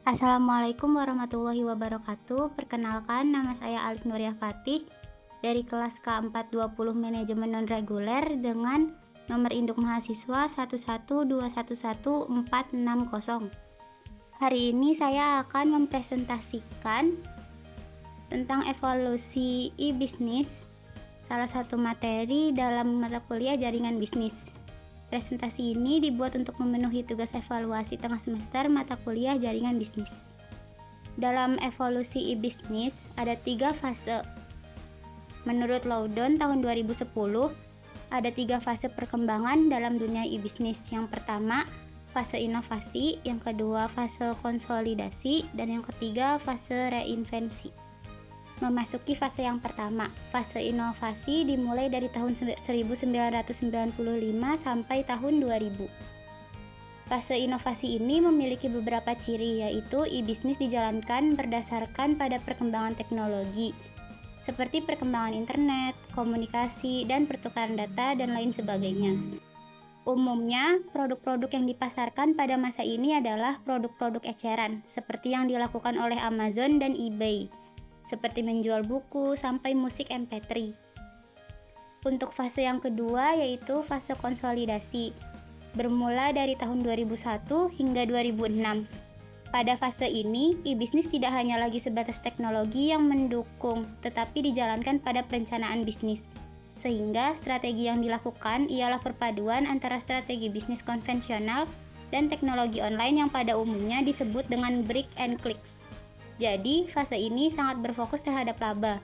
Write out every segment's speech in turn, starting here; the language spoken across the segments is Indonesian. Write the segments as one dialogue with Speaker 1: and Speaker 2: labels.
Speaker 1: Assalamualaikum warahmatullahi wabarakatuh. Perkenalkan, nama saya Alif Nuria Fatih dari kelas K420 Manajemen Non-Reguler dengan nomor induk mahasiswa 112111460. Hari ini saya akan mempresentasikan tentang evolusi e-bisnis, salah satu materi dalam mata kuliah jaringan bisnis. Presentasi ini dibuat untuk memenuhi tugas evaluasi tengah semester mata kuliah jaringan bisnis. Dalam evolusi e-bisnis ada 3 fase. Menurut Loudon tahun 2010, ada 3 fase perkembangan dalam dunia e-bisnis. Yang pertama, fase inovasi, yang kedua fase konsolidasi, dan yang ketiga fase reinvensi. Memasuki fase yang pertama, fase inovasi dimulai dari tahun 1995 sampai tahun 2000. Fase inovasi ini memiliki beberapa ciri, yaitu e-bisnis dijalankan berdasarkan pada perkembangan teknologi, seperti perkembangan internet, komunikasi, dan pertukaran data, dan lain sebagainya. Umumnya, produk-produk yang dipasarkan pada masa ini adalah produk-produk eceran, seperti yang dilakukan oleh Amazon dan eBay, seperti menjual buku sampai musik MP3. Untuk fase yang kedua yaitu fase konsolidasi, bermula dari tahun 2001 hingga 2006. Pada fase ini, e-bisnis tidak hanya lagi sebatas teknologi yang mendukung, tetapi dijalankan pada perencanaan bisnis. Sehingga strategi yang dilakukan ialah perpaduan antara strategi bisnis konvensional dan teknologi online yang pada umumnya disebut dengan break and clicks. Jadi, fase ini sangat berfokus terhadap laba.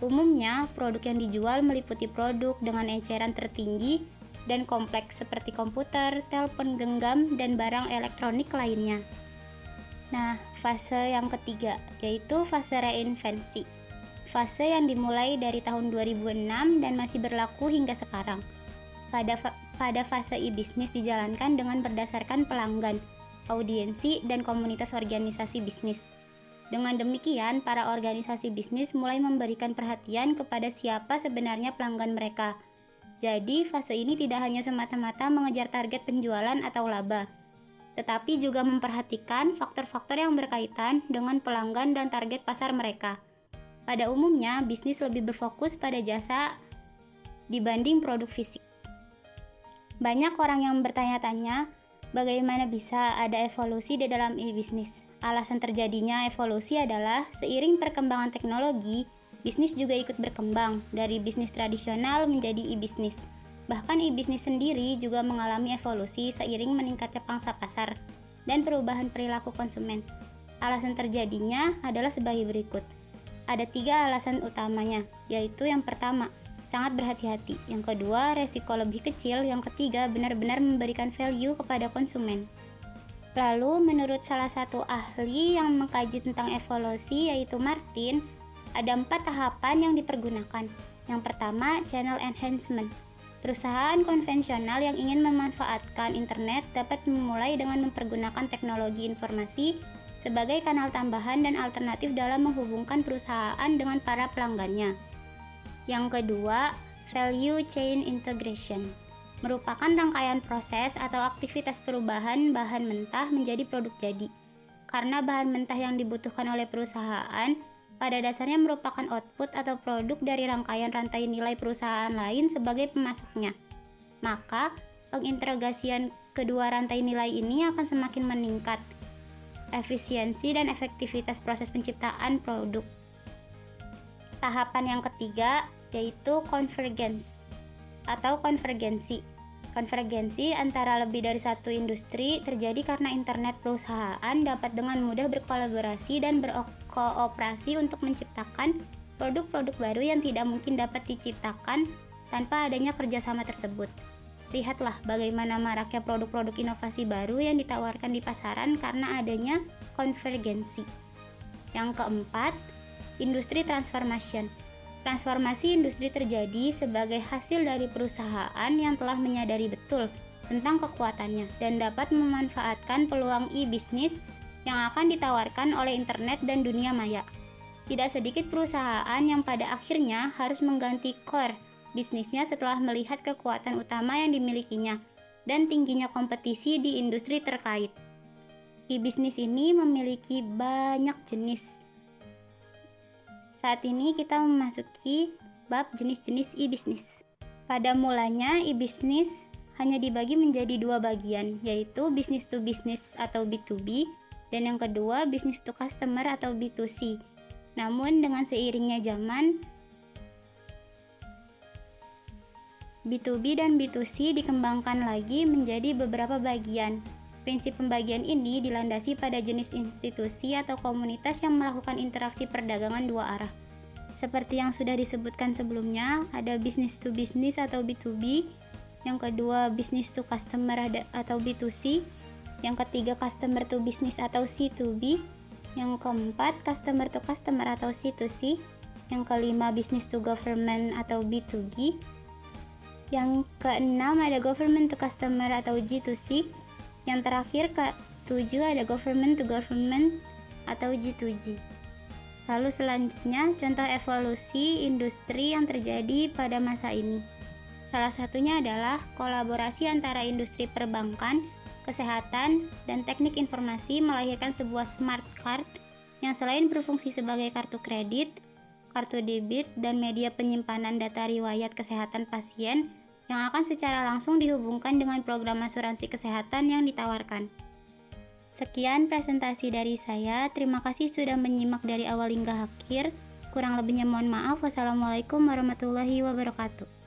Speaker 1: Umumnya, produk yang dijual meliputi produk dengan eceran tertinggi dan kompleks seperti komputer, telepon genggam, dan barang elektronik lainnya. Nah, fase yang ketiga yaitu fase reinvensi. Fase yang dimulai dari tahun 2006 dan masih berlaku hingga sekarang. Pada fase e-bisnis dijalankan dengan berdasarkan pelanggan, audiensi, dan komunitas organisasi bisnis. Dengan demikian, para organisasi bisnis mulai memberikan perhatian kepada siapa sebenarnya pelanggan mereka. Jadi, fase ini tidak hanya semata-mata mengejar target penjualan atau laba, tetapi juga memperhatikan faktor-faktor yang berkaitan dengan pelanggan dan target pasar mereka. Pada umumnya, bisnis lebih berfokus pada jasa dibanding produk fisik. Banyak orang yang bertanya-tanya, bagaimana bisa ada evolusi di dalam e-bisnis? Alasan terjadinya evolusi adalah seiring perkembangan teknologi, bisnis juga ikut berkembang dari bisnis tradisional menjadi e-bisnis. Bahkan e-bisnis sendiri juga mengalami evolusi seiring meningkatnya pangsa pasar dan perubahan perilaku konsumen. Alasan terjadinya adalah sebagai berikut. Ada 3 alasan utamanya, yaitu yang pertama, sangat berhati-hati. Yang kedua, resiko lebih kecil. Yang ketiga, benar-benar memberikan value kepada konsumen. Lalu, menurut salah satu ahli yang mengkaji tentang evolusi, yaitu Martin, ada 4 tahapan yang dipergunakan. Yang pertama, channel enhancement. Perusahaan konvensional yang ingin memanfaatkan internet dapat memulai dengan mempergunakan teknologi informasi sebagai kanal tambahan dan alternatif dalam menghubungkan perusahaan dengan para pelanggannya. Yang kedua, value chain integration. Merupakan rangkaian proses atau aktivitas perubahan bahan mentah menjadi produk jadi. Karena bahan mentah yang dibutuhkan oleh perusahaan pada dasarnya merupakan output atau produk dari rangkaian rantai nilai perusahaan lain sebagai pemasoknya. Maka, pengintegrasian kedua rantai nilai ini akan semakin meningkat efisiensi dan efektivitas proses penciptaan produk. Tahapan yang ketiga yaitu convergence atau konvergensi. Konvergensi antara lebih dari satu industri terjadi karena internet perusahaan dapat dengan mudah berkolaborasi dan berkooperasi untuk menciptakan produk-produk baru yang tidak mungkin dapat diciptakan tanpa adanya kerjasama tersebut. Lihatlah bagaimana maraknya produk-produk inovasi baru yang ditawarkan di pasaran karena adanya konvergensi. Yang keempat, industri transformation. Transformasi industri terjadi sebagai hasil dari perusahaan yang telah menyadari betul tentang kekuatannya dan dapat memanfaatkan peluang e-bisnis yang akan ditawarkan oleh internet dan dunia maya. Tidak sedikit perusahaan yang pada akhirnya harus mengganti core bisnisnya setelah melihat kekuatan utama yang dimilikinya dan tingginya kompetisi di industri terkait. E-bisnis ini memiliki banyak jenis. Saat ini kita memasuki bab jenis-jenis e-bisnis. Pada mulanya, e-bisnis hanya dibagi menjadi dua bagian, yaitu business to business atau B2B, dan yang kedua business to customer atau B2C. Namun dengan seiringnya zaman, B2B dan B2C dikembangkan lagi menjadi beberapa bagian. Prinsip pembagian ini dilandasi pada jenis institusi atau komunitas yang melakukan interaksi perdagangan dua arah. Seperti yang sudah disebutkan sebelumnya, ada business to business atau B2B, yang kedua business to customer atau B2C, yang ketiga customer to business atau C2B, yang keempat customer to customer atau C2C, yang kelima business to government atau B2G, yang keenam ada government to customer atau G2C, yang terakhir ke-7 ada government to government atau G2G. Lalu selanjutnya contoh evolusi industri yang terjadi pada masa ini. Salah satunya adalah kolaborasi antara industri perbankan, kesehatan, dan teknik informasi melahirkan sebuah smart card yang selain berfungsi sebagai kartu kredit, kartu debit, dan media penyimpanan data riwayat kesehatan pasien yang akan secara langsung dihubungkan dengan program asuransi kesehatan yang ditawarkan. Sekian presentasi dari saya. Terima kasih sudah menyimak dari awal hingga akhir. Kurang lebihnya mohon maaf. Wassalamualaikum warahmatullahi wabarakatuh.